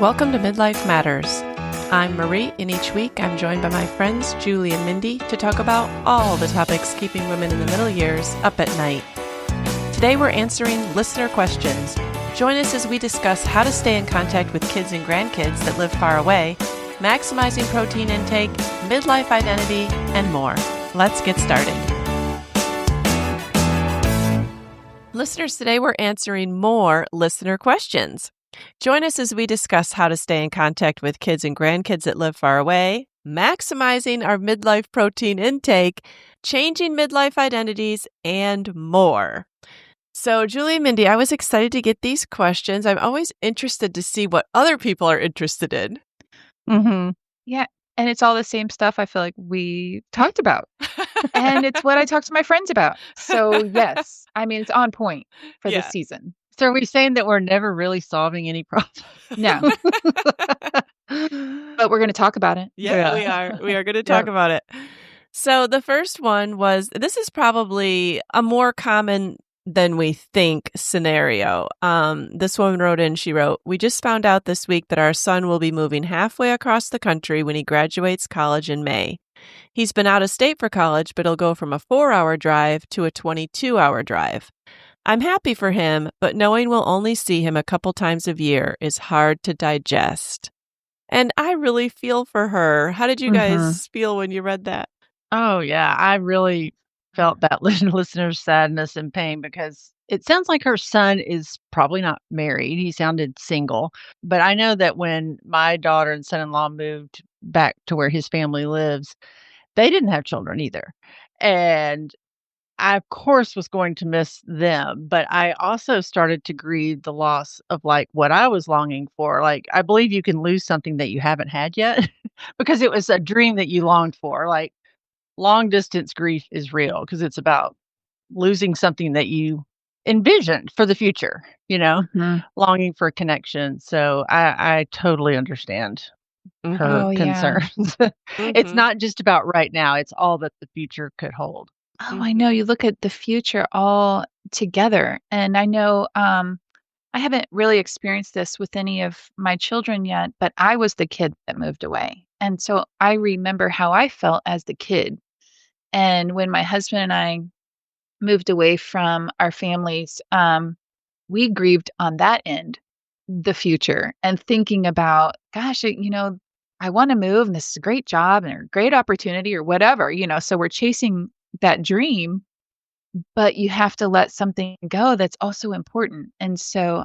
Welcome to Midlife Matters. I'm Marie, and each week I'm joined by my friends Julie and Mindy to talk about all the topics keeping women in the middle years up at night. Today we're answering listener questions. Join us as we discuss how to stay in contact with kids and grandkids that live far away, maximizing protein intake, midlife identity, and more. Let's get started. Listeners, today we're answering more listener questions. Join us as we discuss how to stay in contact with kids and grandkids that live far away, maximizing our midlife protein intake, changing midlife identities, and more. So, Julie and Mindy, I was excited to get these questions. I'm always interested to see what other people are interested in. Mm-hmm. Yeah. And it's all the same stuff I feel like we talked about. And it's what I talk to my friends about. So, yes, I mean, it's on point for this season. So are we saying that we're never really solving any problems? No. But we're going to talk about it. Yeah, we are. We are going to talk about it. So the first one was, this is probably a more common than we think scenario. This woman wrote in, she wrote, "We just found out this week that our son will be moving halfway across the country when he graduates college in May. He's been out of state for college, but he'll go from a 4-hour drive to a 22-hour drive. I'm happy for him, but knowing we'll only see him a couple times a year is hard to digest." And I really feel for her. How did you guys feel when you read that? Oh, yeah. I really felt that listener's sadness and pain because it sounds like her son is probably not married. He sounded single. But I know that when my daughter and son-in-law moved back to where his family lives, they didn't have children either. And I, of course, was going to miss them, but I also started to grieve the loss of like what I was longing for. Like, I believe you can lose something that you haven't had yet because it was a dream that you longed for. Like, long distance grief is real because it's about losing something that you envisioned for the future, longing for a connection. So I totally understand her concerns. It's not just about right now, it's all that the future could hold. Oh, I know. You look at the future all together. And I know I haven't really experienced this with any of my children yet, but I was the kid that moved away. And so I remember how I felt as the kid. And when my husband and I moved away from our families, we grieved on that end, the future, and thinking about, gosh, I want to move and this is a great job and a great opportunity or whatever, so we're chasing that dream, but you have to let something go that's also important. And so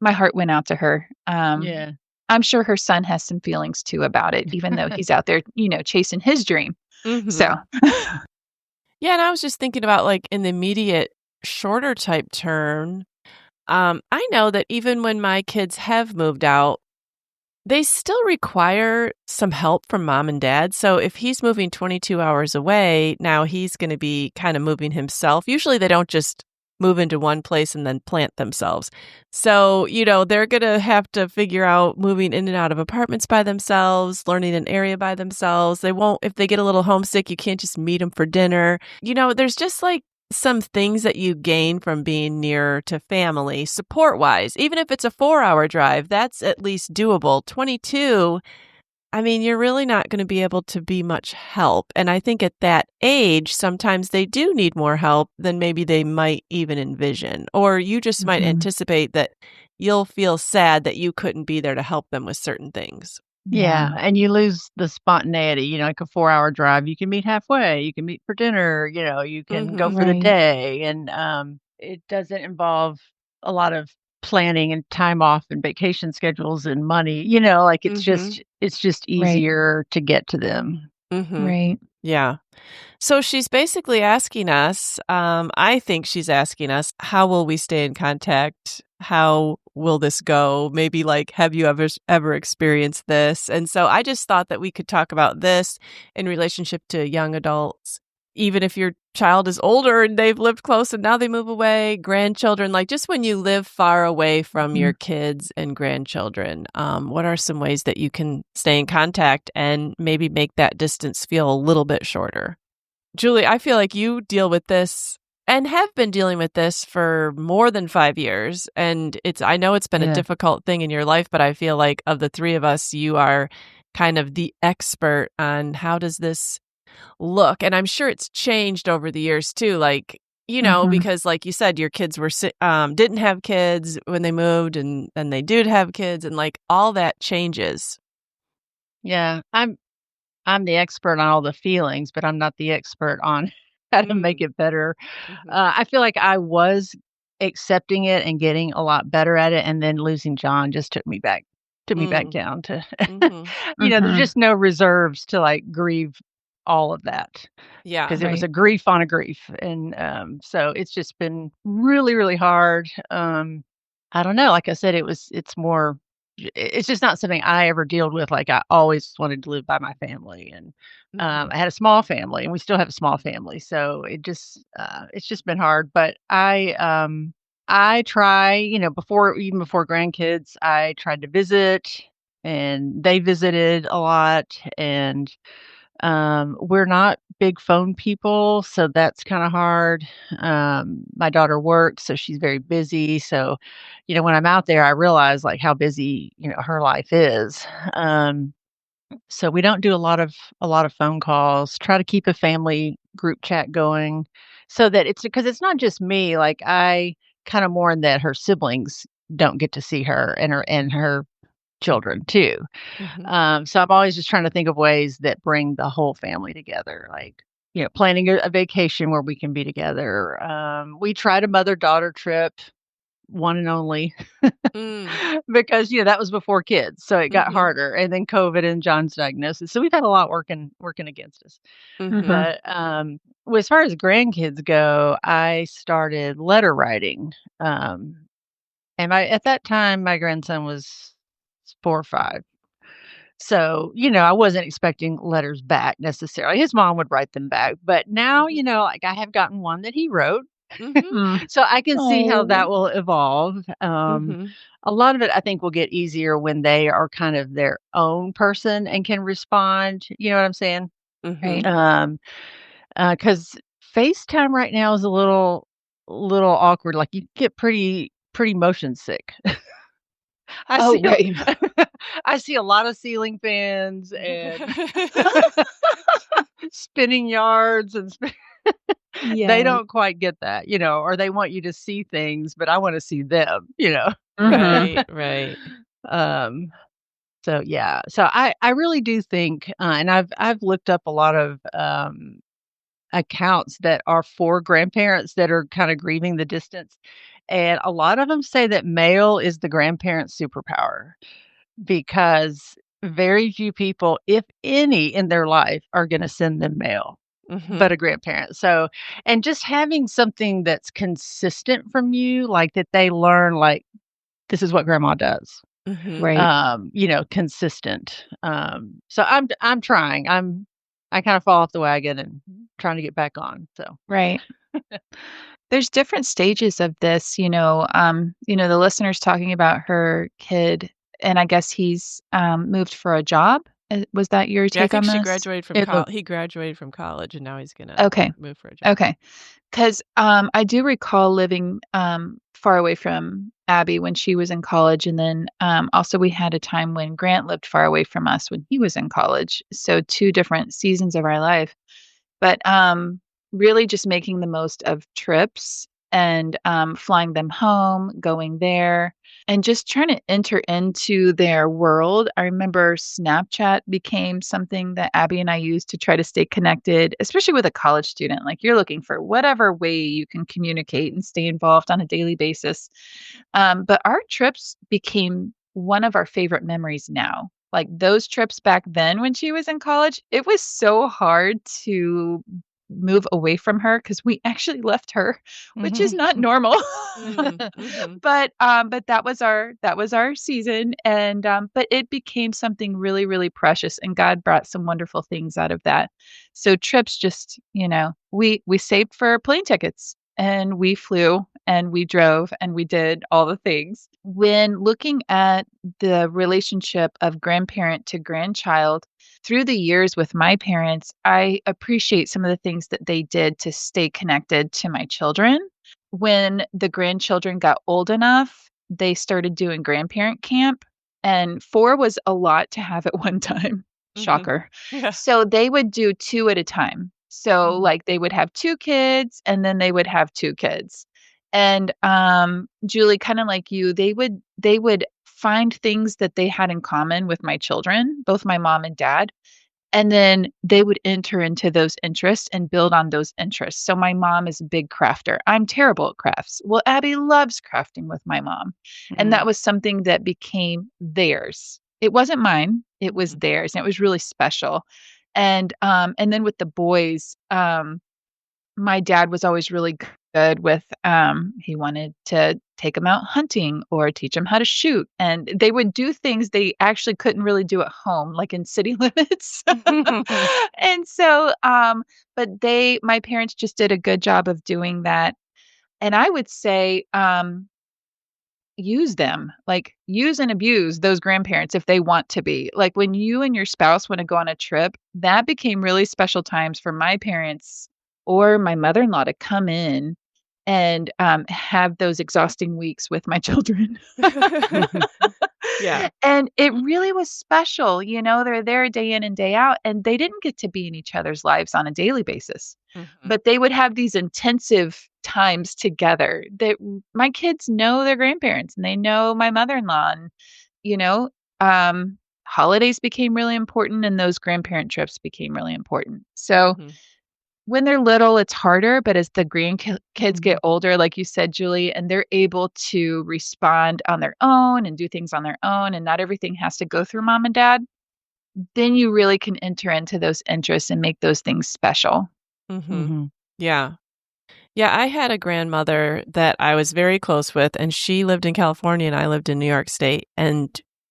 my heart went out to her. I'm sure her son has some feelings too about it, even though he's out there, chasing his dream. So, yeah. And I was just thinking about like in the immediate shorter type term, I know that even when my kids have moved out, they still require some help from mom and dad. So if he's moving 22 hours away, now he's going to be kind of moving himself. Usually they don't just move into one place and then plant themselves. So, they're going to have to figure out moving in and out of apartments by themselves, learning an area by themselves. They won't, if they get a little homesick, you can't just meet them for dinner. There's just like some things that you gain from being near to family support-wise. Even if it's a 4-hour drive, that's at least doable. 22, I mean, you're really not going to be able to be much help. And I think at that age, sometimes they do need more help than maybe they might even envision. Or you just might anticipate that you'll feel sad that you couldn't be there to help them with certain things. Yeah. And you lose the spontaneity, like a 4-hour drive, you can meet halfway, you can meet for dinner, you can go for the day. And it doesn't involve a lot of planning and time off and vacation schedules and money, it's just easier to get to them. Right. Yeah. So she's basically asking us, I think she's asking us, how will we stay in contact? How will this go? Maybe like, have you ever experienced this? And so I just thought that we could talk about this in relationship to young adults, even if your child is older and they've lived close and now they move away, grandchildren, like just when you live far away from your kids and grandchildren, what are some ways that you can stay in contact and maybe make that distance feel a little bit shorter? Julie, I feel like you deal with this and have been dealing with this for more than 5 years, and I know it's been a Yeah. difficult thing in your life, but I feel like of the 3 of us, you are kind of the expert on how does this look, and I'm sure it's changed over the years too, like, Mhm. because like you said, your kids didn't have kids when they moved, and then they did have kids, and, like, all that changes. Yeah. I'm the expert on all the feelings, but I'm not the expert on how to make Mm, it better. mhm, I feel like I was accepting it and getting a lot better at it, and then losing John just took me back mm, down to mhm. there's Mhm. just no reserves to, like, grieve all of that Yeah. because it was Right. a grief on a grief, and, so it's just been really, really hard. I don't know, like I said, it's more it's just not something I ever dealt with, like, I always wanted to live by my family, and, Mhm, I had a small family, and we still have a small family, so it's just been hard, but I try, before grandkids, I tried to visit, and they visited a lot, and we're not big phone people, so that's kinda hard. My daughter works, so she's very busy, so, when I'm out there, I realize, like, how busy, her life is. So we don't do a lot of phone calls, try to keep a family group chat going so that it's because it's not just me, like, I kinda mourn that her siblings don't get to see her and her children too. mhm, So I'm always just trying to think of ways that bring the whole family together, like, planning a vacation where we can be together. We tried a mother-daughter trip, one and only, mm, because, that was before kids, so it got mhm, harder, and then COVID and John's diagnosis. So we've had a lot working against us. mhm, Mhm. But, well, as far as grandkids go, I started letter writing, and at that time, my grandson was 4 or 5. So, I wasn't expecting letters back necessarily. His mom would write them back, but now, mhm, like, I have gotten one that he wrote, mhm, Mm. so I can see how Oh. that will evolve. mhm, A lot of it I think will get easier when they are kind of their own person and can respond, you know what I'm saying? mhm. Right. Um, 'Cause FaceTime right now is a little awkward, like, you get pretty motion sick. I Oh, see a right. I see a lot of ceiling fans and spinning yards they Yes. don't quite get that, or they want you to see things, but I wanna see them. Mhm. Right, right. Um, so, yeah. So I really do think, and I've looked up a lot of, accounts that are for grandparents that are kinda grieving the distance, and a lot of them say that mail is the grandparent's superpower. Because very few people, if any, in their life are gonna send them mail, but Mhm, a grandparent. So and just having something that's consistent from you, like, that they learn, like, "This is what grandma does." mhm. Right. Consistent. So I'm trying. I kinda fall off the wagon and trying to get back on, so Right. There's different stages of this, the listener's talking about her kid, and I guess he's, moved for a job? Was that your Yeah, I take think on this? in the he graduated from college, and now he's gonna Okay. move for a job. Okay. 'Cause, I do recall living, far away from Abby when she was in college, and then, also we had a time when Grant lived far away from us when he was in college, so 2 different seasons of our life. But, really just making the most of trips and, flying them home, going there, and just trying to enter into their world. I remember Snapchat became something that Abby and I used to try to stay connected, especially with a college student. Like, you're looking for whatever way you can communicate and stay involved on a daily basis. But our trips became one of our favorite memories now. Like, those trips back then when she was in college, it was so hard to move away from her because we actually left her, which is not normal. Mm, mhm, But that was our season, and, but it became something really, really precious, and God brought some wonderful things out of that. So trips just, we saved for plane tickets, and we flew, and we drove and we did all the things. When looking at the relationship of grandparent to grandchild through the years with my parents, I appreciate some of the things that they did to stay connected to my children. When the grandchildren got old enough, they started doing grandparent camp, and 4 was a lot to have at one time. Mhm. Shocker. Yeah. So they would do 2 at a time. So, Mhm. like, they would have 2 kids, and then they would have 2 kids. And, Julie, kinda like you, they would find things that they had in common with my children, both my mom and dad, and then they would enter into those interests and build on those interests. So my mom is a big crafter. I'm terrible at crafts. Well, Abby loves crafting with my mom. And that Mhm. was something that became theirs. It wasn't mine, it was Mhm. theirs. And it was really special. And then with the boys, my dad was always really good with, he wanted to take them out hunting or teach them how to shoot, and they would do things they actually couldn't really do at home, like in city limits. And so, but my parents just did a good job of doing that, and I would say, use them, like, use and abuse those grandparents if they want to be. Like, when you and your spouse wanna go on a trip, that became really special times for my parents or my mother-in-law to come in and, have those exhausting weeks with my children. Yeah. And it really was special, they're there day in and day out, and they didn't get to be in each other's lives on a daily basis, Mhm. but they would have these intensive times together that my kids know their grandparents, and they know my mother-in-law, and, you know, holidays became really important, and those grandparent trips became really important. So Mhm. when they're little, it's harder, but as the grandkids get Mhm. older, like you said, Julie, and they're able to respond on their own and do things on their own, and not everything has to go through mom and dad, then you really can enter into those interests and make those things special. Mhm. Mhm. Yeah. Yeah, I had a grandmother that I was very close with, and she lived in California and I lived in New York State, and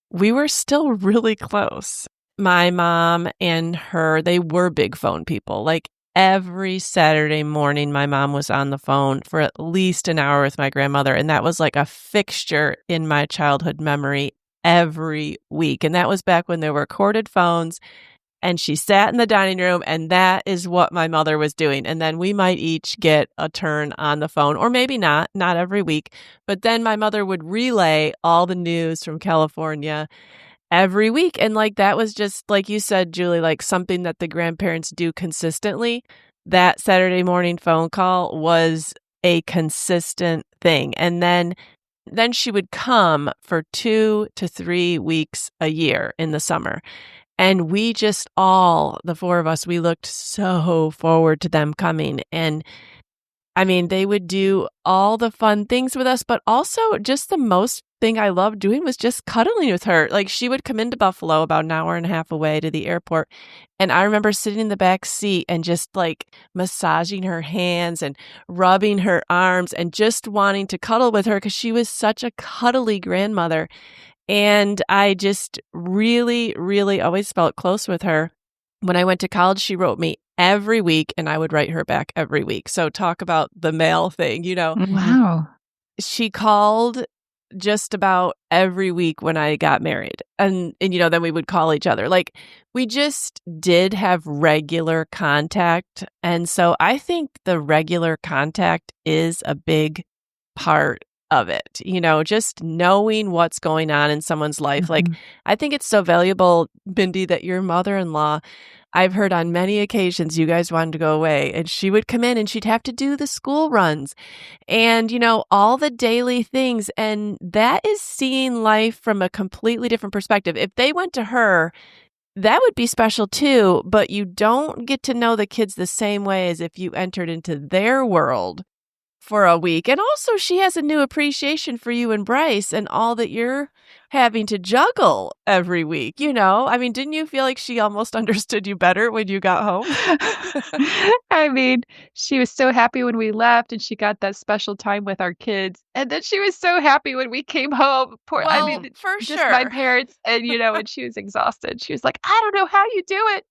we were still really close. My mom and her, they were big phone people. Like every Saturday morning, my mom was on the phone for at least an hour with my grandmother, and that was like a fixture in my childhood memory every week. And that was back when there were corded phones and she sat in the dining room, and that is what my mother was doing, and then we might each get a turn on the phone, or maybe not every week, but then my mother would relay all the news from California every week, and, like, that was just, like you said, Julie, like, something that the grandparents do consistently. That Saturday morning phone call was a consistent thing, and then she would come for 2 to 3 weeks a year in the summer. And we just all, the 4 of us, we looked so forward to them coming, and, I mean, they would do all the fun things with us, but also just the most thing I loved doing was just cuddling with her. Like, she would come into Buffalo about an hour and a half away to the airport, and I remember sitting in the back seat and just, like, massaging her hands and rubbing her arms and just wanting to cuddle with her because she was such a cuddly grandmother. And I just really, really always felt close with her. When I went to college, she wrote me every week, and I would write her back every week. So talk about the mail thing. Mhm. Wow. She called just about every week when I got married. And then we would call each other. Like, we just did have regular contact. And so I think the regular contact is a big part of it, just knowing what's going on in someone's life. Like, Mhm. I think it's so valuable, Bindi, that your mother-in-law, I've heard on many occasions you guys wanted to go away, and she would come in and she'd have to do the school runs and, all the daily things. And that is seeing life from a completely different perspective. If they went to her, that would be special too, but you don't get to know the kids the same way as if you entered into their world for a week. And also, she has a new appreciation for you and Bryce and all that you're having to juggle every week. I mean, didn't you feel like she almost understood you better when you got home? I mean, she was so happy when we left and she got that special time with our kids. And then she was so happy when we came home. I Well, mean, for just my sure. parents and she was exhausted. She was like, "I don't know how you do it.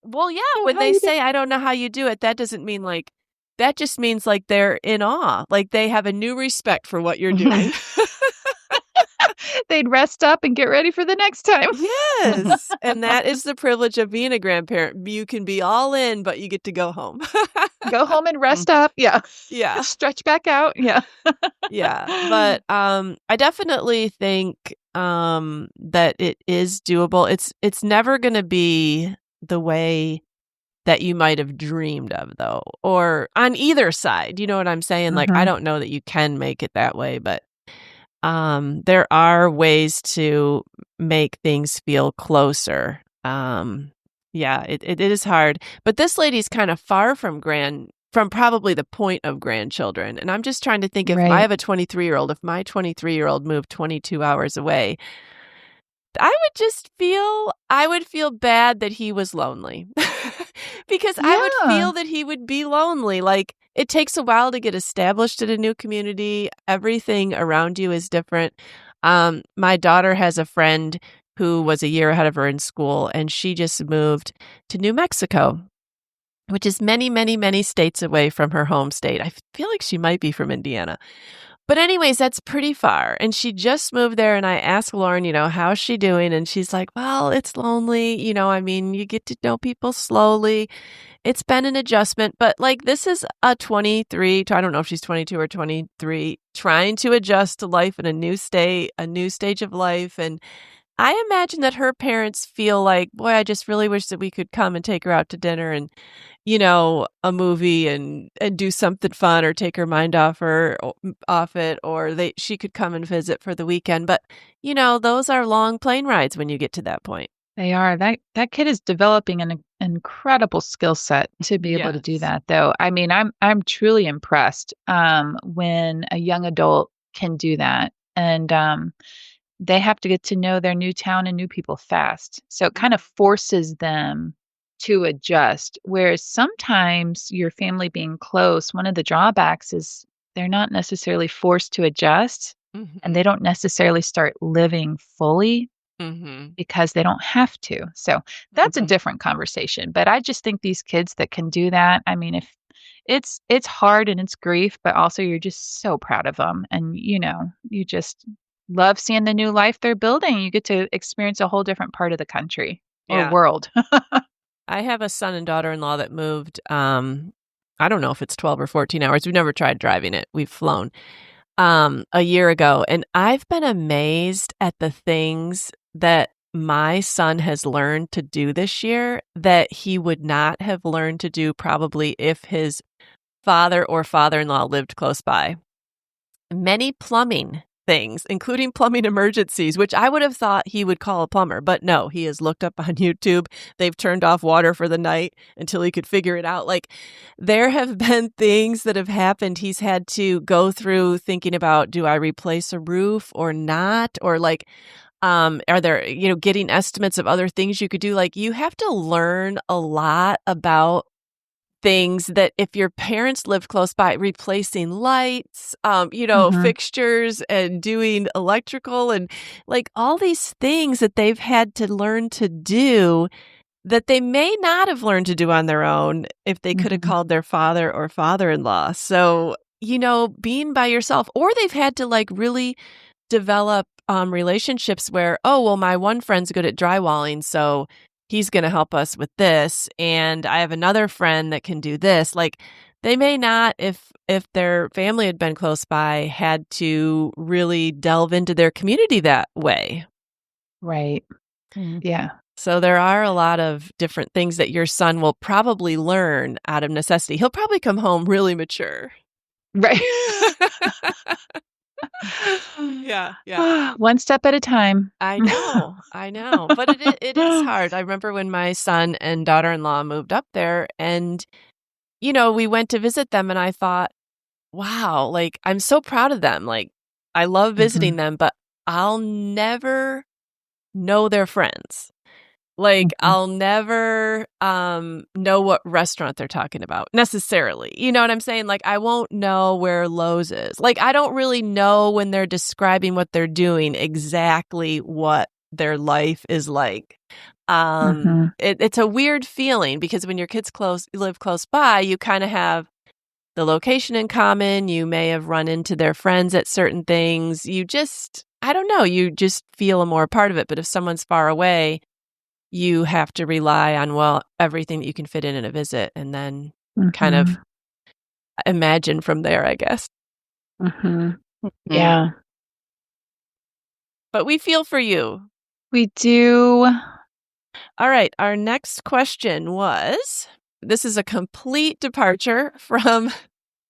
Well, yeah, I don't know when how they you do say, "I don't know how you do it," that doesn't mean, like, that just means like they're in awe. Like they have a new respect for what you're doing. They'd rest up and get ready for the next time. Yes. And that is the privilege of being a grandparent. You can be all in, but you get to go home. Go home and rest up. Yeah. Yeah. Stretch back out. Yeah. Yeah. But I definitely think that it is doable. It's never going to be the way that you might have dreamed of, though, or on either side. You know what I'm saying? Like, I Mhm. don't know that you can make it that way, but there are ways to make things feel closer. Yeah, it is hard. But this lady's kind of far from probably the point of grandchildren. And I'm just trying to think, if I Right. have a 23-year-old, if my 23-year-old moved 22 hours away, I would feel bad that he was lonely. Because I would Yeah. feel that he would be lonely. Like, it takes a while to get established in a new community. Everything around you is different. My daughter has a friend who was a year ahead of her in school, and she just moved to New Mexico, which is many, many, many states away from her home state. I feel like she might be from Indiana. But anyways, that's pretty far. And she just moved there, and I asked Lauren, how's she doing? And she's like, well, it's lonely. I mean, you get to know people slowly. It's been an adjustment, but like this is a 23, I don't know if she's 22 or 23, trying to adjust to life in a new state, a new stage of life. And I imagine that her parents feel like, boy, I just really wish that we could come and take her out to dinner and, a movie and do something fun, or take her mind off it, or she could come and visit for the weekend. But, those are long plane rides when you get to that point. They are. That kid is developing an incredible skill set to be able to do Yes. that, though. I mean, I'm truly impressed when a young adult can do that, and they have to get to know their new town and new people fast. So it kind of forces them to adjust. Whereas sometimes your family being close, one of the drawbacks is they're not necessarily forced to adjust, and they Mhm. don't necessarily start living fully Mhm. because they don't have to. So that's a Mhm. different conversation. But I just think these kids that can do that, I mean, if it's hard and it's grief, but also you're just so proud of them. And you just love seeing the new life they're building. You get to experience a whole different part of the country or Yeah. world. I have a son and daughter-in-law that moved, I don't know if it's 12 or 14 hours. We've never tried driving it. We've flown, a year ago. And I've been amazed at the things that my son has learned to do this year that he would not have learned to do probably if his father or father-in-law lived close by. Many plumbing things, including plumbing emergencies, which I would have thought he would call a plumber, but no, he has looked up on YouTube. They've turned off water for the night until he could figure it out. Like, there have been things that have happened. He's had to go through thinking about, do I replace a roof or not? Or like, are there, getting estimates of other things you could do? Like, you have to learn a lot about things that if your parents lived close by, replacing lights, Mhm. fixtures, and doing electrical, and like all these things that they've had to learn to do that they may not have learned to do on their own if they could have Mhm. called their father or father-in-law. So, being by yourself, or they've had to like really develop relationships where, oh, well, my one friend's good at drywalling, so he's going to help us with this, and I have another friend that can do this. Like, they may not, if their family had been close by, had to really delve into their community that way. Right. Mhm. Yeah. So there are a lot of different things that your son will probably learn out of necessity. He'll probably come home really mature. Right. Yeah, yeah. One step at a time. I know, but it is hard. I remember when my son and daughter-in-law moved up there, and, we went to visit them, and I thought, wow, like, I'm so proud of them. Like, I love visiting Mhm. them, but I'll never know their friends. Like, Mhm. I'll never, know what restaurant they're talking about necessarily. You know what I'm saying? Like, I won't know where Lowe's is. Like, I don't really know when they're describing what they're doing exactly what their life is like. Mhm. It's a weird feeling because when your kids live close by, you kind of have the location in common. You may have run into their friends at certain things. I don't know, you just feel a more part of it. But if someone's far away, you have to rely on, well, everything that you can fit in a visit and then kind of Mhm. imagine from there, I guess. Mhm. Mm. Yeah. But we feel for you. We do. All right, our next question was, this is a complete departure from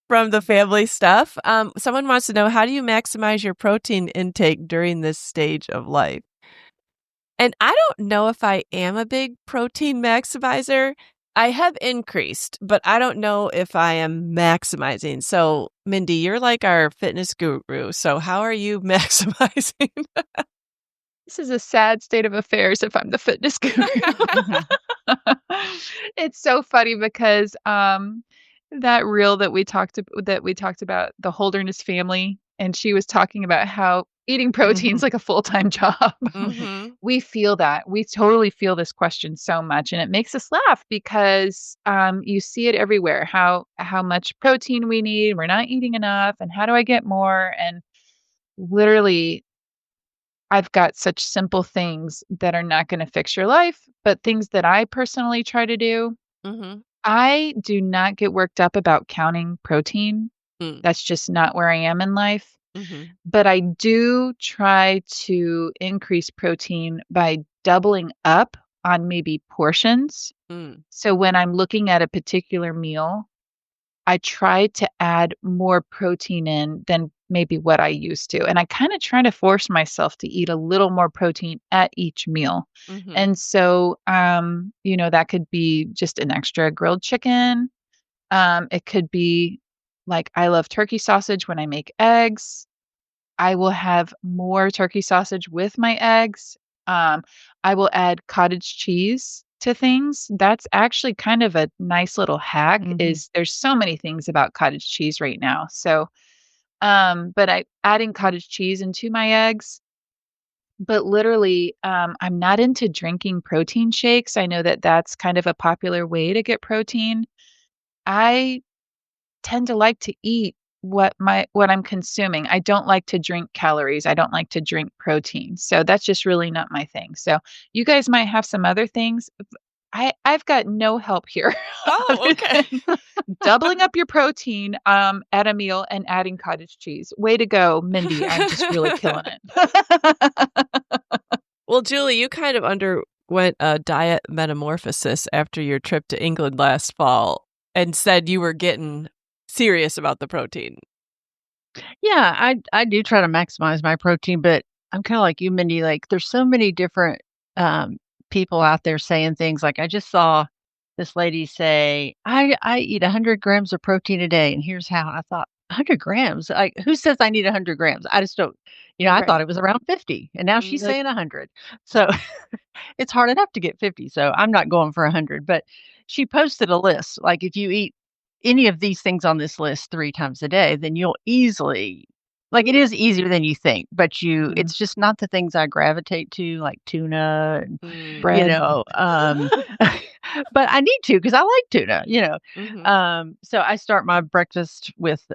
the family stuff. Someone wants to know, how do you maximize your protein intake during this stage of life? And I don't know if I am a big protein maximizer. I have increased, but I don't know if I am maximizing. So, Mindy, you're like our fitness guru. So, how are you maximizing? This is a sad state of affairs if I'm the fitness guru. It's so funny because, that reel that we talked about, the Holderness family, and she was talking about how eating protein's Mhm. like a full-time job. Mhm. We feel that. We totally feel this question so much, and it makes us laugh because, you see it everywhere, how much protein we need, we're not eating enough, and how do I get more? And literally I've got such simple things that are not gonna fix your life, but things that I personally try to do. Mhm. I do not get worked up about counting protein. Mm. That's just not where I am in life. Mhm. But I do try to increase protein by doubling up on maybe portions. Mm. So when I'm looking at a particular meal, I try to add more protein in than maybe what I used to, and I kinda try to force myself to eat a little more protein at each meal. Mhm. And so, that could be just an extra grilled chicken. It could be like, I love turkey sausage when I make eggs. I will have more turkey sausage with my eggs. Um, I will add cottage cheese to things. That's actually kind of a nice little hack, Mhm. is there's so many things about cottage cheese right now. So, but I adding cottage cheese into my eggs, but literally, I'm not into drinking protein shakes. I know that that's kind of a popular way to get protein. I tend to like to eat what I'm consuming. I don't like to drink calories. I don't like to drink protein. So that's just really not my thing. So you guys might have some other things. I've got no help here Oh, other okay. than doubling up your protein at a meal and adding cottage cheese. Way to go, Mindy. I'm just really killing it. Well, Julie, you kind of underwent a diet metamorphosis after your trip to England last fall and said you were getting serious about the protein. Yeah, I do try to maximize my protein, but I'm kinda like you, Mindy, like, there's so many different, people out there saying things, like, I just saw this lady say, "I eat 100 grams of protein a day, and here's how." I thought, "100 grams? Like, who says I need 100 grams?" I just don't I thought Right. it was around 50, and now she's Mhm. saying 100. So, it's hard enough to get 50, so I'm not going for 100, but she posted a list, like, if you eat any of these things on this list 3 times a day, then you'll easily like, it is easier than you think, but Mhm. it's just not the things I gravitate to, like tuna and, Mm. you Bread. know, but I need to because I like tuna. Mhm. So I start my breakfast with,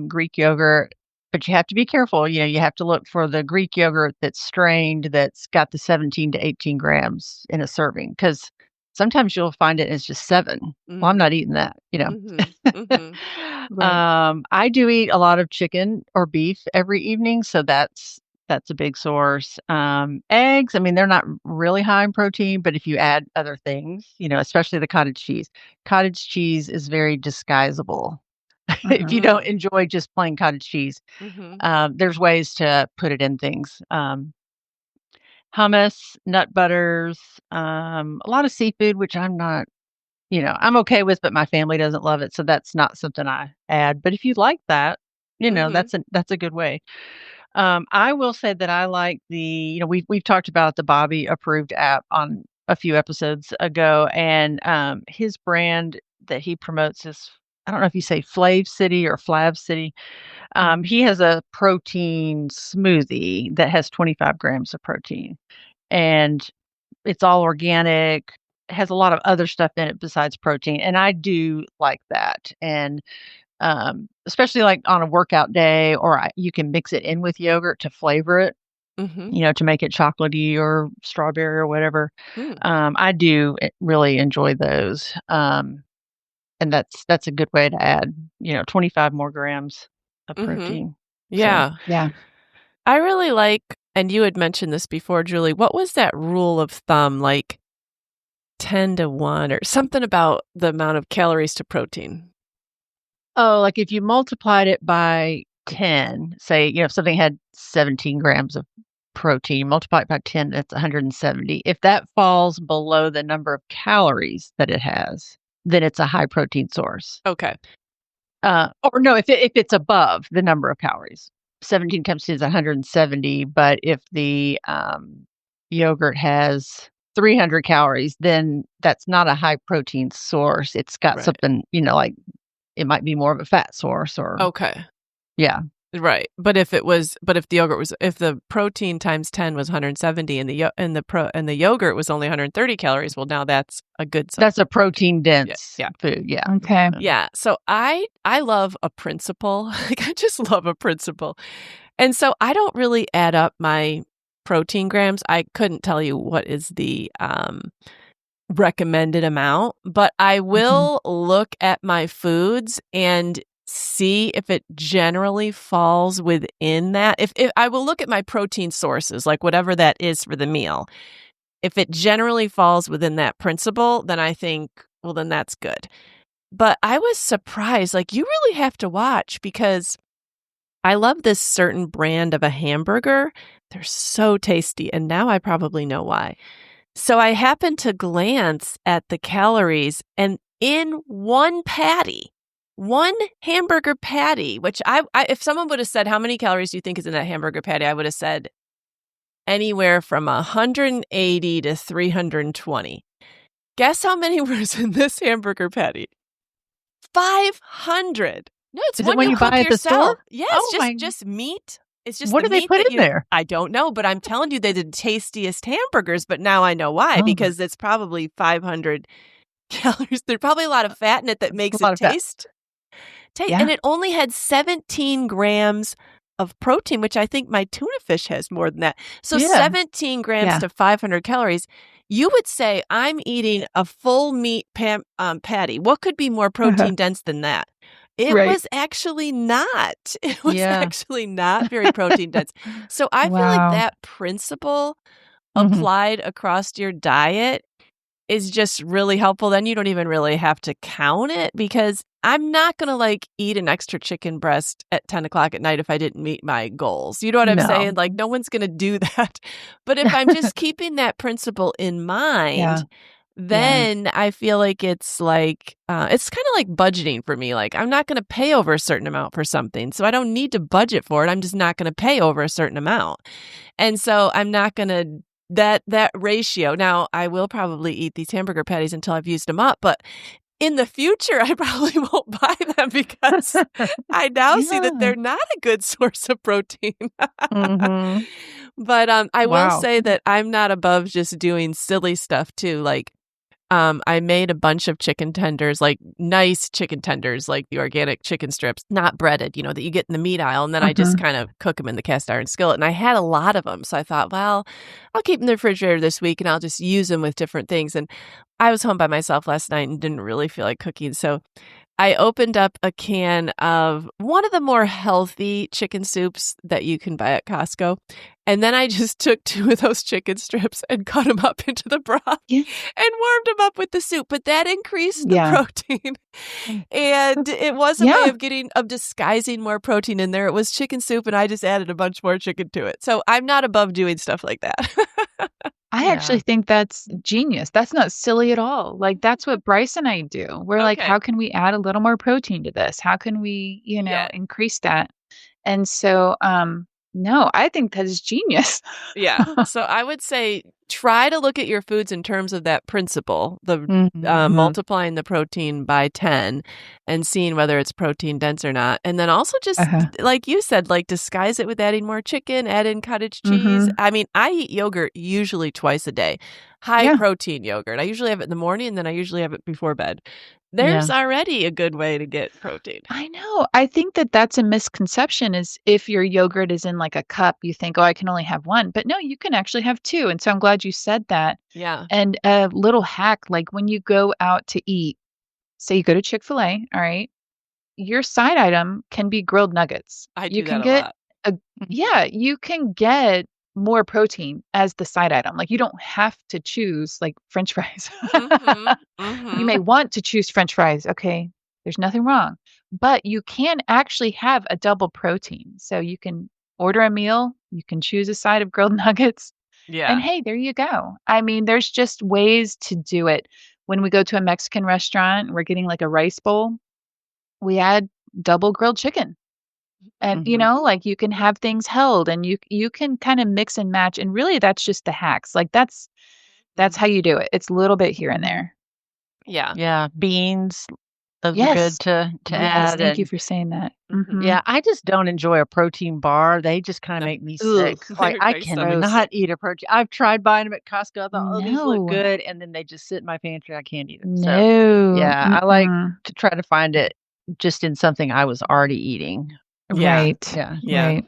Greek yogurt, but you have to be careful, you have to look for the Greek yogurt that's strained, that's got the 17 to 18 grams in a serving, because sometimes you'll find it and it's just 7. Well, I'm Mm. not eating that. Mhm. Mhm. Right. I do eat a lot of chicken or beef every evening, so that's a big source. Eggs, I mean, they're not really high in protein, but if you add other things, especially the cottage cheese is very disguisable. If you Mhm. don't Mm. enjoy just plain cottage cheese, Mhm. there's ways to put it in things. Hummus, nut butters, a lot of seafood, which I'm okay with, but my family doesn't love it, so that's not something I add. But if you like that, Mhm. that's a good way. I will say that I like we've talked about the Bobby approved app on a few episodes ago, and his brand that he promotes is, I don't know if you say Flav City or Flav City. Mhm. He has a protein smoothie that has 25 grams of protein, and it's all organic, has a lot of other stuff in it besides protein, and I do like that, and especially like on a workout day, or you can mix it in with yogurt to flavor it, Mhm. to make it chocolatey or strawberry or whatever. Mm. I do really enjoy those. And that's a good way to add, 25 more grams of Mhm. protein. So, Yeah. Yeah. I really like, and you had mentioned this before, Julie, what was that rule of thumb, like 10 to 1 or something about the amount of calories to protein? oh, like if you multiplied it by 10, say, if something had 17 grams of protein, multiply it by 10, that's 170. If that falls below the number of calories that it has, then it's a high protein source. Okay. Or no, if it's above the number of calories. 17 times 2 is 170, but if the, yogurt has 300 calories, then that's not a high protein source. It's got Right. something, like it might be more of a fat source or Okay. yeah. Right. But if the protein times 10 was 170 and the yogurt was only 130 calories, well, now that's a good sign. That's a protein Yeah. dense Yeah. food, yeah. Okay. Yeah. So I love a principle. Like I just love a principle. And so I don't really add up my protein grams. I couldn't tell you what is the recommended amount, but I Mhm. will look at my foods and see if it generally falls within that. If I will look at my protein sources, like whatever that is for the meal. If it generally falls within that principle, then I think, well, then that's good. But I was surprised. Like, you really have to watch because I love this certain brand of a hamburger. They're so tasty. And now I probably know why. So I happened to glance at the calories, and in one hamburger patty, which if someone would have said, how many calories do you think is in that hamburger patty? I would have said anywhere from 180 to 320. Guess how many was in this hamburger patty? 500. No, it's Is it one when you you buy cook at the store? yourself. Yeah, it's Oh my just meat. It's just what the do they meat put that in there? I don't know, but I'm telling you, they're the tastiest hamburgers, but now I know why, Oh my because it's probably 500 calories. There's probably a lot of fat in it that that's a makes it lot of fat. and Yeah. it only had 17 grams of protein, which I think my tuna fish has more than that. So Yeah. 17 grams Yeah. to 500 calories. You would say I'm eating a full meat patty. What could be more Uh-huh. protein dense than that? It Right. was actually not. It was Yeah. actually not very protein dense. So I feel like Wow. that principle Mhm. applied across your diet is just really helpful. Then you don't even really have to count it because I'm not going to like eat an extra chicken breast at 10 o'clock at night if I didn't meet my goals. You know what I'm saying? No. Like no one's going to do that. But if I'm just keeping that principle in Yeah. mind, Yeah. then I feel like it's kind of like budgeting for me. Like I'm not going to pay over a certain amount for something. So I don't need to budget for it. I'm just not going to pay over a certain amount. And so I'm not going to that ratio. Now, I will probably eat these hamburger patties until I've used them up, but in the future, I probably won't buy them because I now see that Yeah. they're not a good source of protein. Mhm. But I will Wow. say that I'm not above just doing silly stuff too. Like I made a bunch of chicken tenders, like nice chicken tenders, like the organic chicken strips, not breaded, that you get in the meat aisle. And then I just Mhm. kind of cook them in the cast iron skillet. And I had a lot of them. So I thought, well, I'll keep them in the refrigerator this week and I'll just use them with different things. And I was home by myself last night and didn't really feel like cooking. So I opened up a can of one of the more healthy chicken soups that you can buy at Costco. And then I just took 2 of those chicken strips and cut them up into the broth Yeah. and warmed them up with the soup. But that increased the Yeah. protein. And it was a way Yeah. of disguising more protein in there. It was chicken soup and I just added a bunch more chicken to it. So I'm not above doing stuff like that. I Yeah. actually think that's genius. That's not silly at all. Like, that's what Bryce and I do. We're like, Okay. how can we add a little more protein to this? How can we, Yeah. increase that? And so, no, I think that is genius. Yeah. So I would say try to look at your foods in terms of that principle, the Mhm. multiplying the protein by 10 and seeing whether it's protein dense or not. And then also just Uh-huh. like you said, like disguise it with adding more chicken, add in cottage cheese. Mhm. I mean, I eat yogurt usually twice a day, high Yeah. protein yogurt. I usually have it in the morning and then I usually have it before bed. there's Yeah. already a good way to get protein. I know. I think that that's a misconception is if your yogurt is in like a cup, you think, "Oh, I can only have 1." But no, you can actually have 2, and so I'm glad you said that. Yeah, And a little hack, like when you go out to eat, say you go to Chick-fil-A, all right? Your side item can be grilled nuggets. I You do can that a get lot. a yeah, you can get more protein as the side item. Like, you don't have to choose, like, french fries. Mhm, You mhm. may want to choose french fries, okay, there's nothing wrong, but you can actually have a double protein. So you can order a meal, you can choose a side of grilled nuggets, and Yeah. hey, there you go. I mean, there's just ways to do it. When we go to a Mexican restaurant, we're getting, like, a rice bowl, we add double grilled chicken. And, Mhm. like, you can have things held and you can kinda mix and match, and really that's just the hacks. Like, that's Mhm. how you do it. It's a little bit here and there. Yeah. Yeah, beans, those are Yes. good to Yes, add, thank you and for saying that. Mhm. Mhm. yeah, I just don't enjoy a protein bar. They just kinda No. make me Ugh, sick. They Like, make I my stomach gross. cannot sick. eat a protein. I've tried buying them at Costco. I thought, "Oh, these look No. good," and then they just sit in my pantry. I can't eat them. So, No. yeah, I like Mm-mm. to try to find it just in something I was already eating. Yeah. Right. Yeah. Yeah. Right.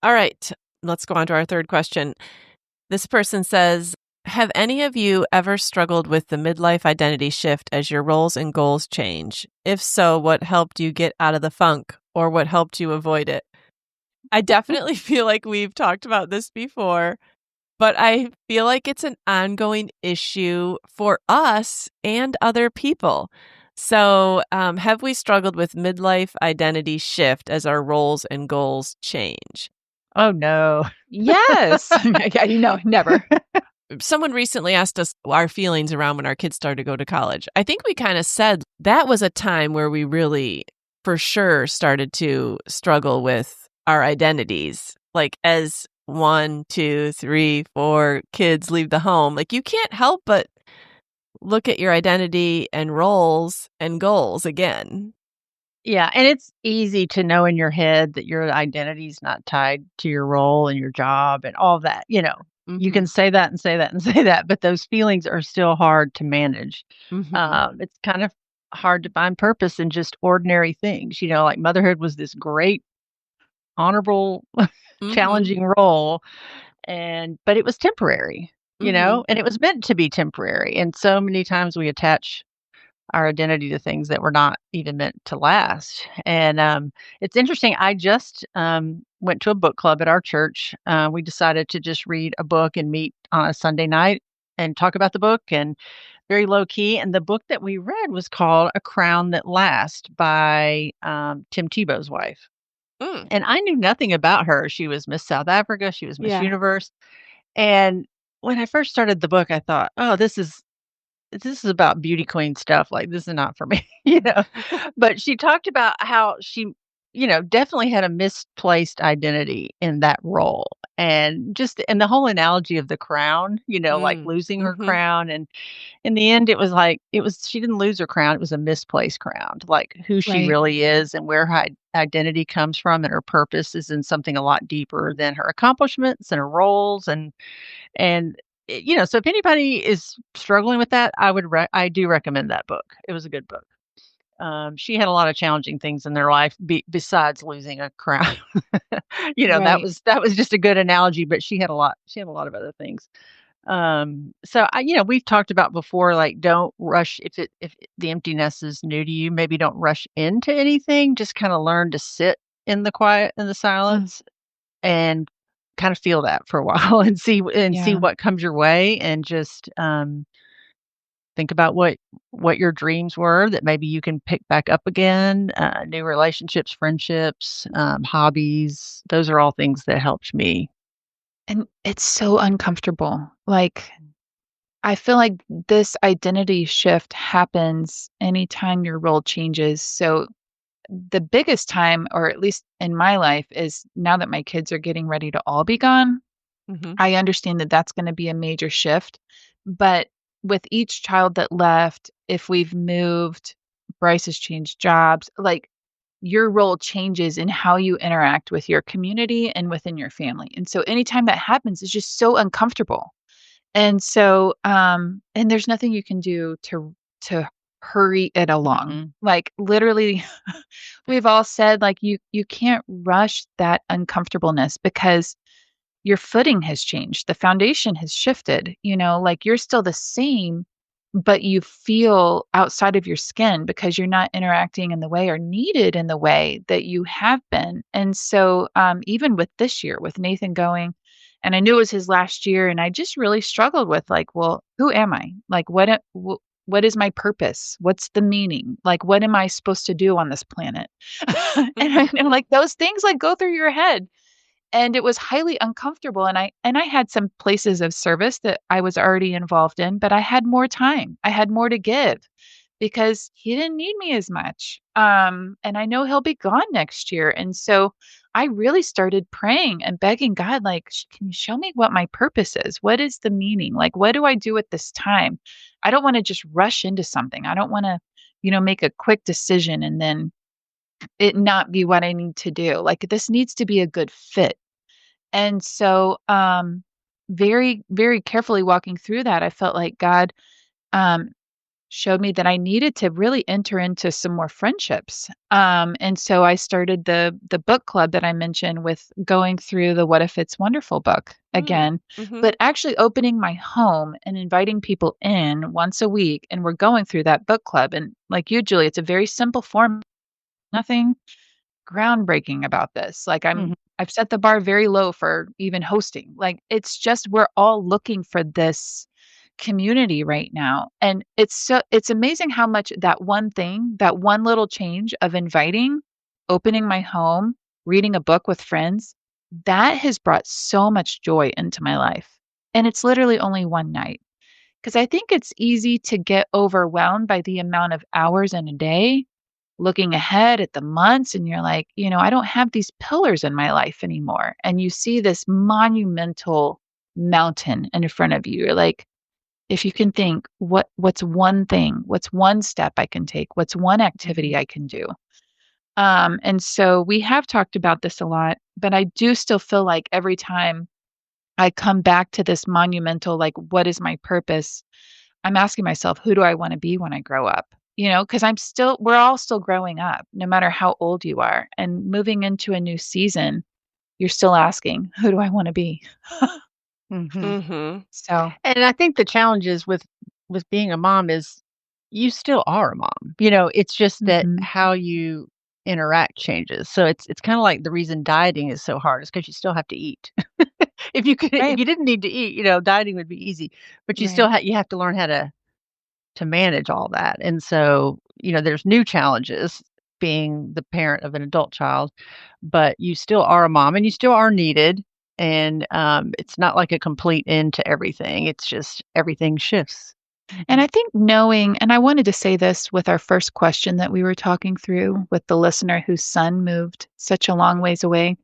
All right. Let's go on to our third question. This person says, have any of you ever struggled with the midlife identity shift as your roles and goals change? If so, what helped you get out of the funk or what helped you avoid it? I definitely feel like we've talked about this before, but I feel like it's an ongoing issue for us and other people. So, have we struggled with midlife identity shift as our roles and goals change? Oh, no. Yes. Yeah, never. Someone recently asked us our feelings around when our kids started to go to college. I think we kind of said that was a time where we really, for sure, started to struggle with our identities. Like as 1, 2, 3, 4 kids leave the home, like you can't help but look at your identity and roles and goals again. Yeah, and it's easy to know in your head that your identity is not tied to your role and your job and all that, you know. You Hmm. can say that and say that and say that, but those feelings are still hard to manage. Hmm. It's kind of hard to find purpose in just ordinary things, like motherhood was this great, honorable, Hmm. challenging role, but it was temporary, Hmm. and it was meant to be temporary. And so many times we attach our identity to things that were not even meant to last. And it's interesting. I just went to a book club at our church. We decided to just read a book and meet on a Sunday night and talk about the book, and very low key. And the book that we read was called A Crown That Lasts by Tim Tebow's wife. Mm. And I knew nothing about her. She was Miss South Africa, she was Miss Yeah. Universe. And when I first started the book, I thought, oh, this is about beauty queen stuff, like, this is not for me, But she talked about how she, definitely had a misplaced identity in that role, and the whole analogy of the crown, like Mm. losing her Hmm. crown, and in the end, it was like she didn't lose her crown, it was a misplaced crown, like, who she Right. really is and where her identity comes from and her purpose is in something a lot deeper than her accomplishments and her roles, so if anybody is struggling with that, I do recommend that book. It was a good book. She had a lot of challenging things in their life besides losing a crown. That Right. was just a good analogy, but she had a lot of other things. So we've talked about before, like, don't rush if the emptiness is new to you, maybe don't rush into anything. Just kind of learn to sit in the quiet and the Mm. silence and kind of feel that for a while and see Yeah. what comes your way, and just think about what your dreams were that maybe you can pick back up again, new relationships, friendships, hobbies. Those are all things that helped me. And it's so uncomfortable. Like, I feel like this identity shift happens anytime your role changes. So the biggest time, or at least in my life, is now that my kids are getting ready to all be gone. Hmm. I understand that that's going to be a major shift. But with each child that left, if we've moved, Bryce has changed jobs, like your role changes in how you interact with your community and within your family. And so anytime that happens, it's just so uncomfortable. And so, and there's nothing you can do to hurry it along. Mhm. Like, literally, we've all said, like, you can't rush that uncomfortableness because your footing has changed. The foundation has shifted, like you're still the same, but you feel outside of your skin because you're not interacting in the way or needed in the way that you have been. And so, even with this year, with Nathan going, and I knew it was his last year, and I just really struggled with like, well, who am I? Like, what is my purpose? What's the meaning? Like, what am I supposed to do on this planet? And I know, like, those things like go through your head, and it was highly uncomfortable, and I had some places of service that I was already involved in, but I had more time. I had more to give because he didn't need me as much. And I know he'll be gone next year. And so I really started praying and begging God, like, can you show me what my purpose is? What is the meaning? Like, what do I do at this time? I don't want to just rush into something. I don't want to, make a quick decision and then it not be what I need to do. Like, this needs to be a good fit. And so, very, very carefully walking through that, I felt like God, um, showed me that I needed to really enter into some more friendships. And so I started the book club that I mentioned with going through the What If It's Wonderful book again, Mhm. but actually opening my home and inviting people in once a week. And we're going through that book club. And like you, Julie, it's a very simple form, nothing groundbreaking about this. Like Mhm. I've set the bar very low for even hosting. Like it's just we're all looking for this community right now. And it's amazing how much that one thing, that one little change of inviting, opening my home, reading a book with friends, that has brought so much joy into my life. And it's literally only one night. Because I think it's easy to get overwhelmed by the amount of hours in a day looking ahead at the months, and you're like, I don't have these pillars in my life anymore. And you see this monumental mountain in front of you. You're like, if you can think, what's one thing, what's one step I can take, what's one activity Mhm. I can do. And so we have talked about this a lot, but I do still feel like every time I come back to this monumental, like, what is my purpose? I'm asking myself, who do I want to be when I grow up? Because we're all still growing up, no matter how old you are. And moving into a new season, you're still asking, who do I want to be? Mhm. Mhm. So, And I think the challenge is with being a mom is you still are a mom. It's just that mhm, how you interact changes. So it's kind of like the reason dieting is so hard is because you still have to eat. If right, you didn't need to eat, dieting would be easy. But right. you have to learn how to manage all that. And so, there's new challenges being the parent of an adult child, but you still are a mom and you still are needed. And it's not like a complete end to everything. It's just everything shifts. And Mhm. I think knowing, and I wanted to say this with our first question that we were talking through with the listener whose son moved such a long ways away.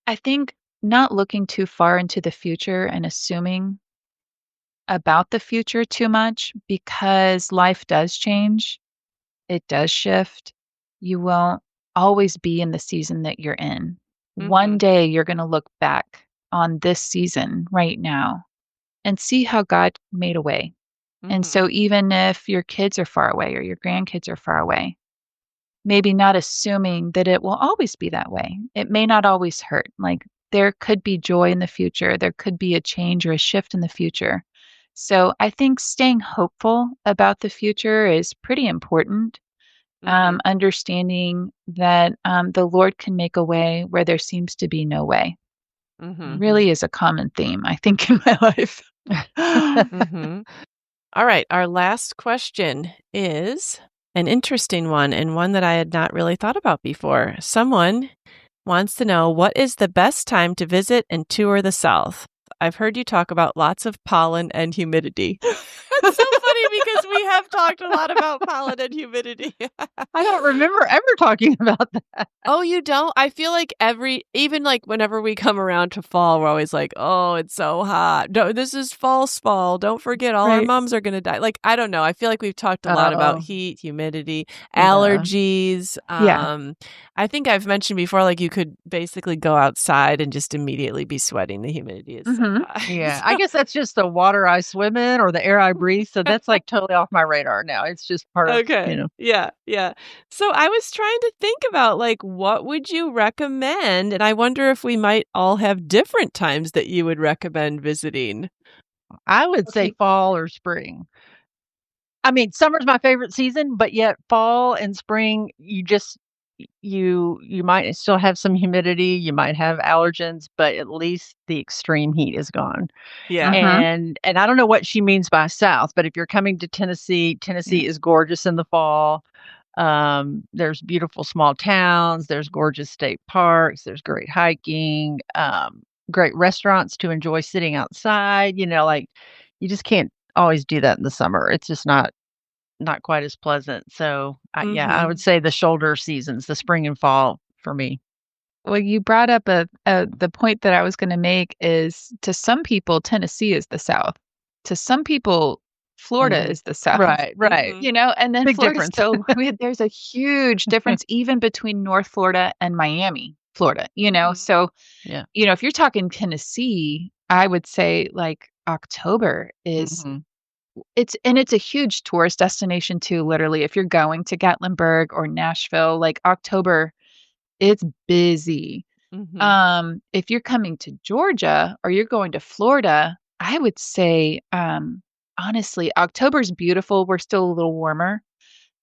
I think not looking too far into the future and assuming about the future too much because life does change. It does shift. You won't always be in the season that you're in. One Mhm. day you're going to look back on this season right now and see how God made a way. And Mhm. so even if your kids are far away or your grandkids are far away, maybe not assuming that it will always be that way. It may not always hurt. Like there could be joy in the future, there could be a change or a shift in the future. So I think staying hopeful about the future is pretty important. Mhm. Understanding that the Lord can make a way where there seems to be no way Mhm. Mhm. really is a common theme, I think, in my life. Mhm. All right, our last question is an interesting one and one that I had not really thought about before. Someone wants to know, what is the best time to visit and tour the South? I've heard you talk about lots of pollen and humidity. It's so funny because we have talked a lot about pollen and humidity. I don't remember ever talking about that. Oh, you don't? I feel like even like whenever we come around to fall, we're always like, "Oh, it's so hot. No, this is false fall. Don't forget all our Right. moms are gonna die." Like, I don't know. I feel like we've talked a lot about Oh, heat, humidity, yeah. allergies. Yeah. I think I've mentioned before, like you could basically go outside and just immediately be sweating. The humidity is so Hmm. high. Yeah. I guess that's just the water I swim in or the air I breathe. So that's like totally totally off my radar now. It's just part of, Okay. Yeah, yeah. So I was trying to think about, like, what would you recommend? And I wonder if we might all have different times that you would recommend visiting. I would say Okay. fall or spring. I mean, summer's my favorite season, but yet fall and spring, you just you might still have some humidity, you might have allergens, but at least the extreme heat is gone. Yeah. Mhm. And I don't know what she means by south, but if you're coming to Tennessee, Yeah. Tennessee is gorgeous in the fall. There's beautiful small towns, there's gorgeous state parks, there's great hiking, great restaurants to enjoy sitting outside, like you just can't always do that in the summer. It's just not quite as pleasant. So, yeah, I would Mhm. say the shoulder seasons, the spring and fall for me. Well, you brought up the point that I was gonna make is to some people, Tennessee is the South. To some people, Florida Mhm. is the South, Right, right. and then Big Florida's difference. still there's a huge difference even between North Florida and Miami, Florida. Mhm. So, Yeah. if you're talking Tennessee, I would say, like, October is Mhm. it's a huge tourist destination too, literally. If you're going to Gatlinburg or Nashville, like, October, it's busy. Mhm. If you're coming to Georgia or you're going to Florida, I would say, honestly, October's beautiful. We're still a little warmer.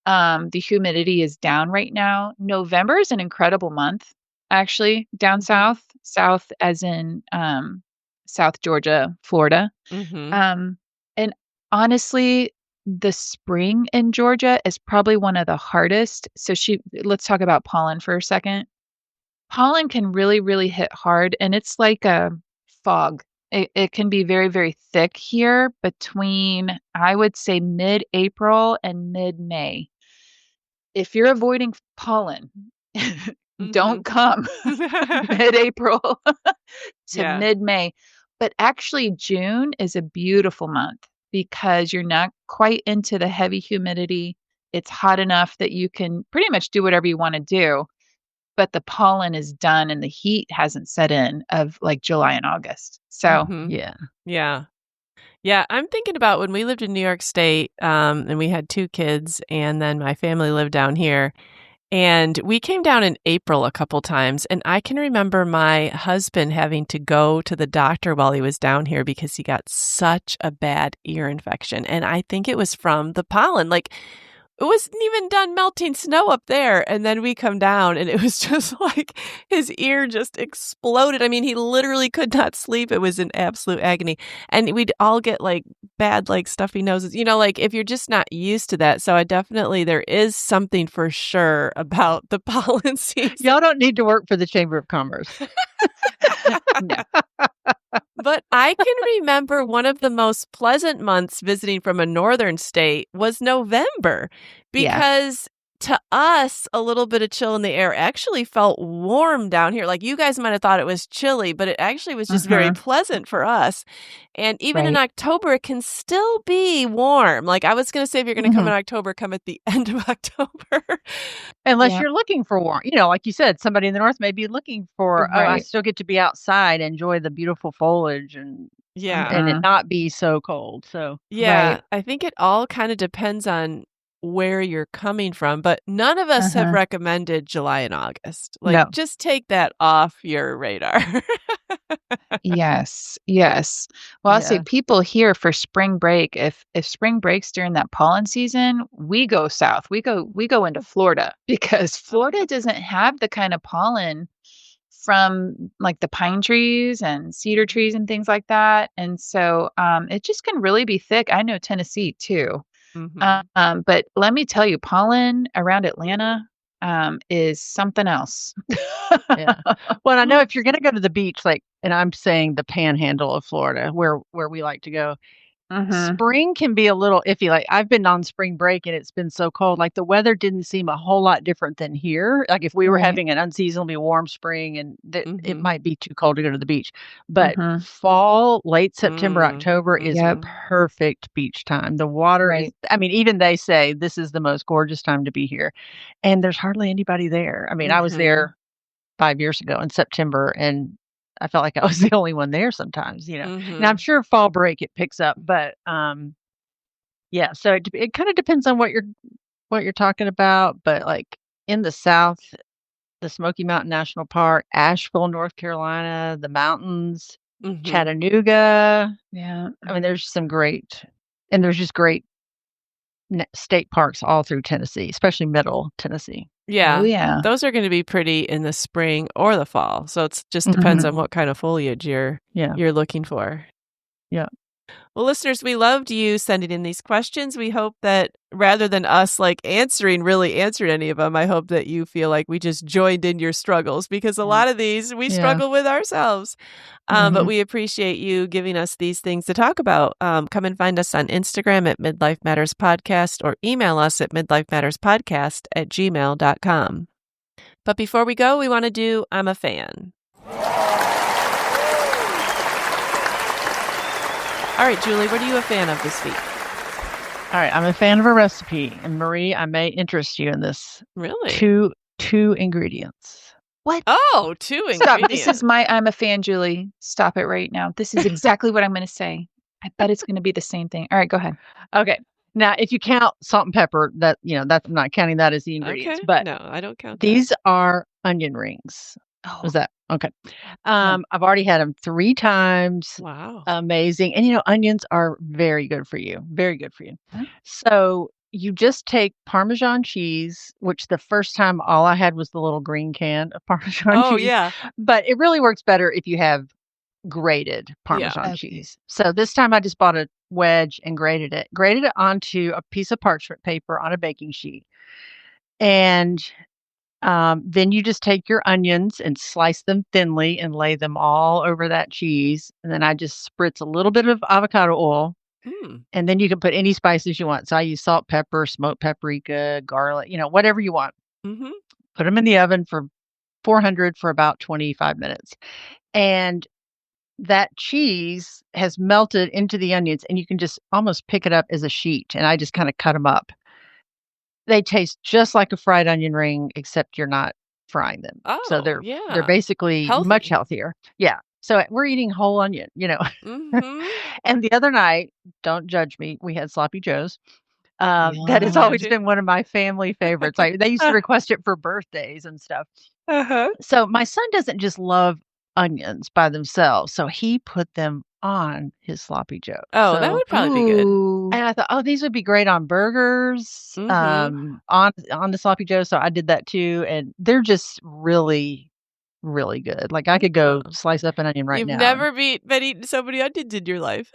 The humidity is down right now. November is an incredible month, actually, down Mhm. south, south as in South Georgia, Florida. Mhm. Um, and honestly, the spring in Georgia is probably one of the hardest. Let's talk about pollen for a second. Pollen can really, really hit hard, and it's like a fog. It can be very, very thick here between, I would say, mid-April and mid-May. If you're avoiding pollen, don't Mhm. come mid-April to Yeah. mid-May. But actually, June is a beautiful month because you're not quite into the heavy humidity. It's hot enough that you can pretty much do whatever you wanna do, but the pollen is done and the heat hasn't set in of, like, July and August. So Mhm. Yeah. Yeah. Yeah, I'm thinking about when we lived in New York State, and we had 2 kids, and then my family lived down here, and we came down in April a couple times, and I can remember my husband having to go to the doctor while he was down here because he got such a bad ear infection, and I think it was from the pollen, like, it wasn't even done melting snow up there, and then we come down, and it was just like his ear just exploded. I mean, he literally could not sleep. It was an absolute agony, and we'd all get, like, bad, like, stuffy noses, like, if you're just not used to that. So I definitely there is something for sure about the pollen season. Y'all don't need to work for the Chamber of Commerce. no. But I can remember one of the most pleasant months visiting from a northern state was November Yeah. because to us, a little bit of chill in the air actually felt warm down here. Like you guys might have thought it was chilly, but it actually was just very Mhm. pleasant for us. And even in Right. October, it can still be warm. Like I was going to say, if you're going to come Mhm. in October, come at the end of October. Unless Yeah. you're looking for warm, like you said, somebody in the north may be looking for, "Oh, I Right. still get to be outside, enjoy the beautiful foliage Yeah. and it Mhm. not be so cold." So, Yeah, Right. I think it all kinda depends on where you're coming from, but none of us have Uh-huh. recommended July and August. Like, no. just take that off your radar. Yes. Yes. Well, I'll say Yeah. people here for spring break, if spring breaks during that pollen season, we go south. We go into Florida because Florida doesn't have the kind of pollen from, like, the pine trees and cedar Mhm, trees and things like that, and so, it just can really be thick. I know Tennessee too. mhm. But let me tell you, pollen around Atlanta, is something else. Yeah. Well, I know if you're gonna go to the beach, like and I'm saying the panhandle of Florida where we like to go, Mhm. spring can be a little iffy. Like, I've been on spring break and it's been so cold, like, the weather didn't seem a whole lot different than here. Like, if we were Right. having an unseasonably warm spring and that it Mhm. might be too cold to go to the beach. But Mhm. fall, late September, Mm, October is Yep. mhm. perfect beach time. The water is Right. I mean, even they say this is the most gorgeous time to be here, and there's hardly anybody there. I mean, I was Mhm. there 5 years ago in September, and I felt like I was the only one there sometimes. And I'm Mhm. sure fall break it picks up, but, Yeah, so it kinda depends on what you're talking about, but, like, in the South, the Smoky Mountain National Park, Asheville, North Carolina, the mountains, Mhm. Chattanooga. Yeah. I mean, there's just great state parks all through Tennessee, especially Middle Tennessee. Oh, Yeah. yeah. Those are gonna be pretty in the spring or the fall, so it's just depends Mhm. on what kind of foliage Yeah, you're looking for. yeah. Well, listeners, we loved you sending in these questions. We hope that rather than us like really answering any of them, I hope that you feel like we just joined in your struggles because a Yeah. lot of these we Yeah. struggle with ourselves. But Mhm. we appreciate you giving us these things to talk about. Come and find us on Instagram at Midlife Matters Podcast or email us at midlifematterspodcast@gmail.com. But before we go, we want to do I'm a fan. All right, Julie, what are you a fan of this week? All right, I'm a fan of a recipe, and Marie, I may interest you in this. Really? Two ingredients. What? Oh, two Stop. This is ingredients. my I'm a fan, Julie. Stop it right now. This is exactly what I'm gonna say. I bet it's gonna be the same thing. All right, go ahead. Okay. Now, if you count salt and pepper, that's I'm not counting that as the ingredients, Okay. but No, I don't count that. these are onion rings. Was Oh, that okay? yeah. I've already had them 3 times. Wow. Amazing. And, onions are very good for you, very good for you. Huh? So, you just take Parmesan cheese, which the first time all I had was the little green can of Parmesan Oh, cheese, yeah. but it really works better if you have grated Yeah. Parmesan Okay. cheese. So, this time I just bought a wedge and grated it onto a piece of parchment paper on a baking sheet. And then you just take your onions and slice them thinly and lay them all over that cheese. And then I just spritz a little bit of avocado oil. Mm. And then you can put any spices you want. So I use salt, pepper, smoked paprika, garlic, whatever you want. Mhm. Put them in the oven for 400 for about 25 minutes. And that cheese has melted into the onions, and you can just almost pick it up as a sheet. And I just kind of cut them up. They taste just like a fried onion ring, except you're not frying them. So Oh, they're yeah. basically much Healthy. healthier. Yeah. So we're eating whole onion. Mhm. And the other night, don't judge me, we had sloppy joes. That has Yeah. always Gotcha. been one of my family favorites. They used to request it for birthdays and stuff. Uh-huh. So my son doesn't just love onions by themselves, so he put them on his sloppy joe. Oh, that So would probably be good. Ooh. and I thought, "Oh, these would be great on burgers, Mhm. on the sloppy joe," so I did that too, and they're just really, really good. Like, I could go Oh. slice up an onion right You've now. never been eating so many onions in your life.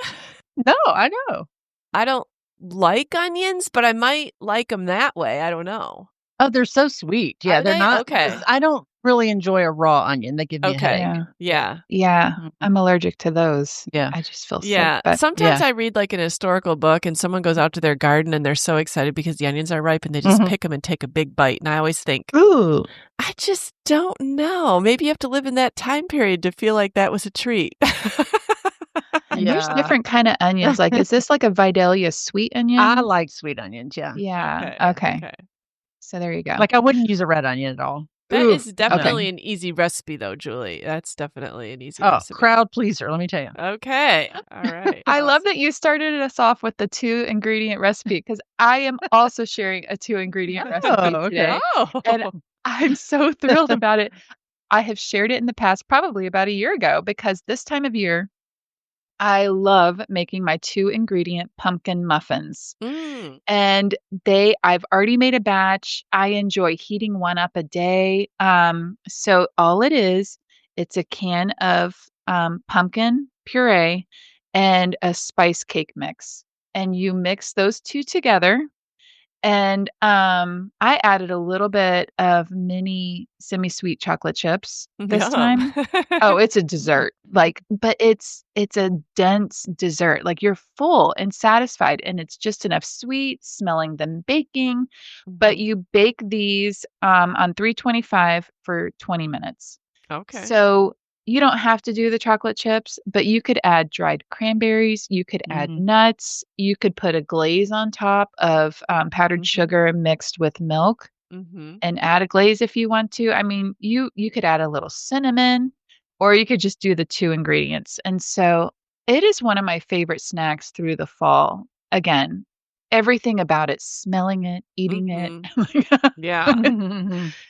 No, I know. I don't like onions, but I might like them that way. I don't know. Oh, they're so sweet. Yeah, Are they're they? not 'cause Okay. I don't really enjoy a raw onion, they give me a Okay. headache. Yeah. Yeah. Yeah. Mhm. I'm allergic to those. Yeah. I just feel sick, Yeah. but Sometimes Yeah. I read like an historical book and someone goes out to their garden and they're so excited because the onions are ripe and they just Mhm. pick them and take a big bite. And I always think, Ooh. I just don't know. Maybe you have to live in that time period to feel like that was a treat. and there's Yeah. different kinda onions, like, is this like a Vidalia sweet I onion? like sweet onions, yeah. Yeah, Okay. okay. Okay. So there you go. Like, I wouldn't use a red onion at all. That Ooh, is No. okay. definitely an easy recipe, though, Julie. That's definitely an easy Oh, recipe. crowd pleaser, let me tell you. Okay. All right. I love Awesome. that you started us off with the 2-ingredient recipe because I am also sharing a 2-ingredient recipe Oh, okay. today, and Oh. I'm so thrilled about it. I have shared it in the past, probably about a year ago, because this time of year, I love making my 2-ingredient pumpkin muffins. Mm. And I've already made a batch. I enjoy heating one up a day. So all it is, it's a can of pumpkin puree and a spice cake mix. And you mix those two together and, I added a little bit of mini semi-sweet chocolate chips this Yum. time. Oh, it's a dessert, like but it's a dense dessert, like, you're full and satisfied, and it's just enough sweet, smelling them baking, but Mhm. you bake these, on 325 for 20 minutes. Okay. So, you don't have to do the chocolate chips, but you could add dried cranberries, you could add Mhm, nuts, you could put a glaze on top of, powdered Mhm. sugar mixed with milk Mhm. and add a glaze if you want to. I mean, you could add a little cinnamon, or you could just do the 2 ingredients, and so, it is one of my favorite snacks through the fall. Again, everything about it, smelling it, eating it. Mhm. Yeah.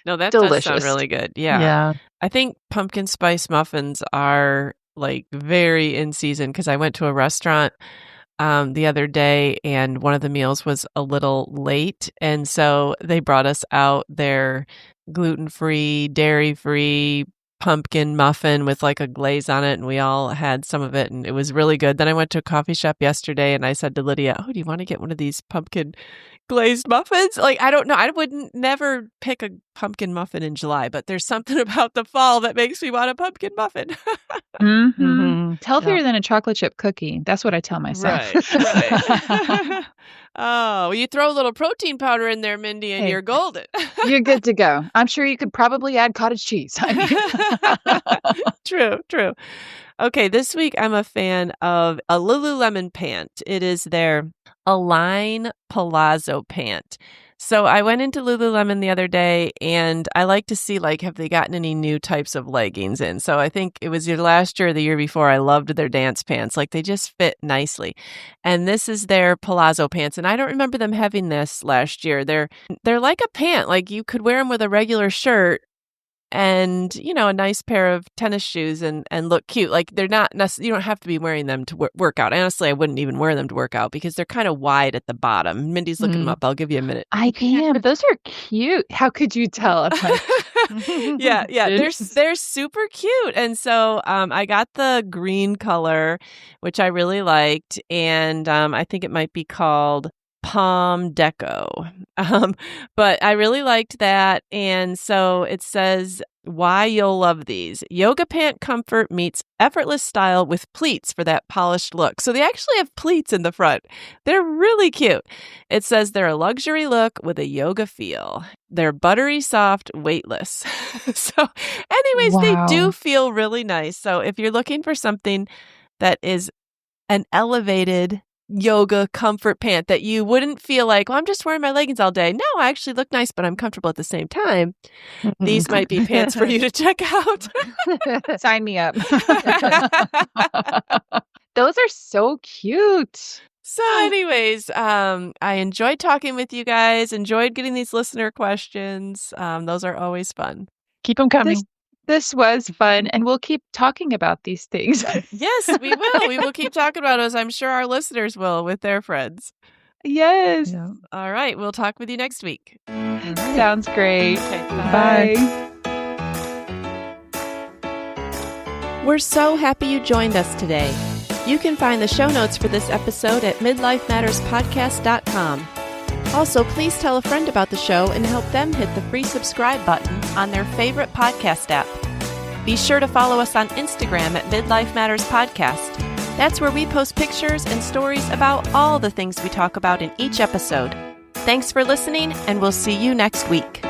No, that does sound Delicious. really good. Yeah. Yeah. I think pumpkin spice muffins are, like, very in season because I went to a restaurant, the other day, and one of the meals was a little late, and so they brought us out their gluten-free, dairy-free pumpkin muffin with, like, a glaze on it, and we all had some of it, and it was really good. Then I went to a coffee shop yesterday, and I said to Lydia, "Oh, do you wanna get one of these pumpkin glazed muffins?" Like, I don't know, I wouldn't never pick a pumpkin muffin in July, but there's something about the fall that makes me want a pumpkin muffin. Mhm. Mhm. It's Yeah. healthier than a chocolate chip cookie. That's what I tell myself. Right, right. Oh, well, you throw a little protein powder in there, Mindy, and Hey, you're golden. you're good to go. I'm sure you could probably add cottage cheese. I mean True, true. Okay, this week I'm a fan of a Lululemon pant. It is their Align Palazzo pant. So I went into Lululemon the other day and I like to see like have they gotten any new types of leggings in. So I think it was either last year or the year before I loved their dance pants. Like they just fit nicely. And this is their palazzo pants and I don't remember them having this last year. They're like a pant. Like you could wear them with a regular shirt and, you know, a nice pair of tennis shoes and look cute. Like they're not you don't have to be wearing them to work out. Honestly, I wouldn't even wear them to work out because they're kind of wide at the bottom. Mindy's looking them Mm. up. I'll give you a minute. I am. Those are cute. How could you tell? I'm like, Yeah, goodness. they're super cute. And so I got the green color, which I really liked, and I think it might be called Palm Deco. But I really liked that, and so it says why you'll love these. Yoga pant comfort meets effortless style with pleats for that polished look. So they actually have pleats in the front. They're really cute. It says they're a luxury look with a yoga feel. They're buttery soft, weightless. So anyways, they do Wow. feel really nice. So if you're looking for something that is an elevated yoga comfort pant that you wouldn't feel like, well, I'm just wearing my leggings all day. No, I actually look nice, but I'm comfortable at the same time. These might be pants for you to check out. Sign me up. Those are so cute. So anyways, I enjoyed talking with you guys, enjoyed getting these listener questions. Those are always fun. Keep them coming. This was fun, and we'll keep talking about these things. Yes, we will. We will keep talking about it, as I'm sure our listeners will with their friends. Yes. Yeah. All right, we'll talk with you next week. Sounds great. Okay, Bye. We're so happy you joined us today. You can find the show notes for this episode at midlifematterspodcast.com. Also, please tell a friend about the show and help them hit the free subscribe button on their favorite podcast app. Be sure to follow us on Instagram at Midlife Matters Podcast. That's where we post pictures and stories about all the things we talk about in each episode. Thanks for listening, and we'll see you next week.